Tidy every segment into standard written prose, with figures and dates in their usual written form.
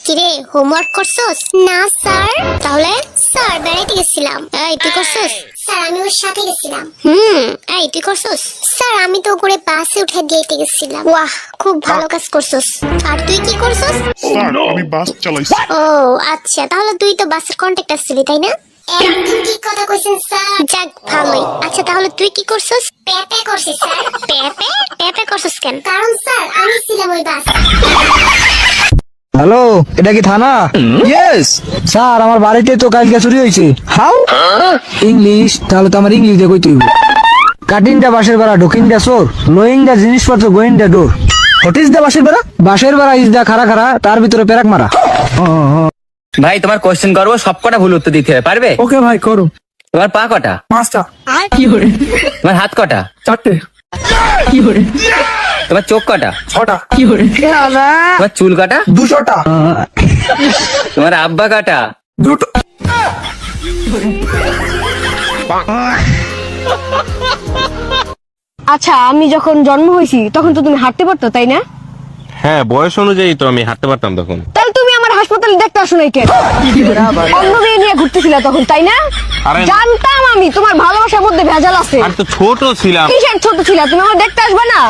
কিরে হোমওয়ার্ক করছস? না স্যার। তাহলে? স্যার বেড়াইতে গেছিলাম। এই তুই করছস? স্যার আমি ওর সাথে গেছিলাম। এই তুই করছস? স্যার আমি তো করে বাসে উঠে দিতে গেছিলাম। বাহ, খুব ভালো কাজ করছস। আর তুই কি করছস? স্যার আমি বাস চালাইছি। ও আচ্ছা, তাহলে তুই তো বাসের কন্ট্রাক্টর ছিলি তাই না? একদম ঠিক কথা কইছেন স্যার। যাক ভালোই। আচ্ছা তাহলে তুই কি করছস? পেপে করছি স্যার। পেপে? পেপে করছস কেন? কারণ স্যার আমি ছিলাম ওই বাসে। হ্যালো, এটা কি থানা? ইয়েস স্যার আমার বাড়িতে তো কালকে চুরি হয়েছে। How English? তাহলে তো আমার ইংলিশ দিয়ে কইতে হইব। কাটিং দা বাসের বেড়া, ঢুকিং দা চোর, লোয়িং দা জিনিসপত্র, going the door. What is the বাসের বেড়া? বাসের বেড়া ইজ দা খাড়া খাড়া, তার ভিতরে পেরাক মারা। ভাই তোমার কোশ্চেন করবো, সব কটা ভুল উত্তর দিতে হবে, পারবে? ওকে ভাই করো। তোমার পা কটা? 5টা। তোমার হাত কটা? 4টে। তোমার চোখ কটা? 6টা। তোমার চুল কটা? 200টা। তোমার আব্বা কটা? 2টো। আচ্ছা আমি যখন জন্ম হয়েছি তখন তো তুমি হাঁটতে পারতো তাই না? হ্যাঁ, বয়স অনুযায়ী তো আমি হাঁটতে পারতাম তখন। তাহলে তুমি আমার হাসপাতালে দেখতে আসো নাই কেন? অন্য মেয়ে নিয়ে ঘুরতেছিলে তখন তাই না? আরে- জানতাম আমি তোমার ভালোবাসার মধ্যে ভেজাল আছে। আর তো ছোট ছিলাম। কিসের ছোট ছিল? তুমি আমার দেখতে আসবে না?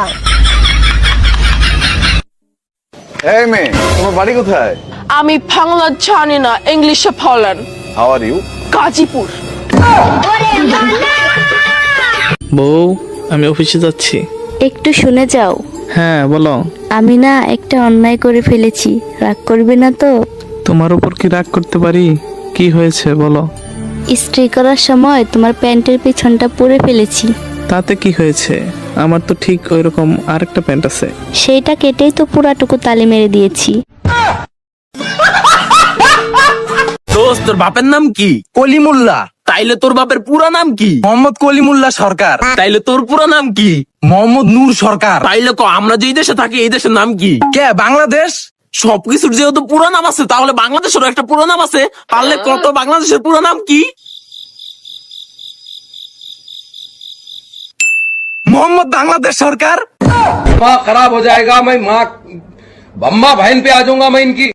এই মেয়ে, তোমার বাড়ি কোথায়? আমি বাংলা জানি না, ইংলিশে বলেন। How are you? গাজীপুর। বউ, আমি অফিসে যাচ্ছি। একটু শুনে যাও। হ্যাঁ বলো। আমি না একটা অন্যায় করে ফেলেছি, রাগ করবে না তো? তোমার উপর কি রাগ করতে পারি? কি হয়েছে বলো। ইস্ত্রি করার সময় তোমার প্যান্টের পেছনটা পুড়ে ফেলেছি। তাতে কি হয়েছে? আমার তো ঠিক ওইরকম আরেকটা প্যান্ট আছে। সেইটা কেটেই তো পুরাটুকু তালি মেরে দিয়েছি। দোস্ত, তোর বাপের নাম কি? কলিমুল্লাহ। তাইলে তোর বাপের পুরা নাম কি? মোহাম্মদ কলিমুল্লাহ সরকার। তাইলে তোর পুরা নাম কি? মোহাম্মদ নূর সরকার। তাইলে আমরা যেই দেশে থাকি এই দেশের নাম কি? কে বাংলাদেশ? সবকিছুর যেহেতু পুরো নাম আছে, তাহলে বাংলাদেশেরও একটা পুরো নাম আছে। পারলে কত বাংলাদেশের পুরো নাম কি? মোহাম্মদ বাংলাদেশ সরকার। दिमाग खराब हो जाएगा, मैं माँ बम्मा बहन पे आ जाऊंगा मैं इनकी।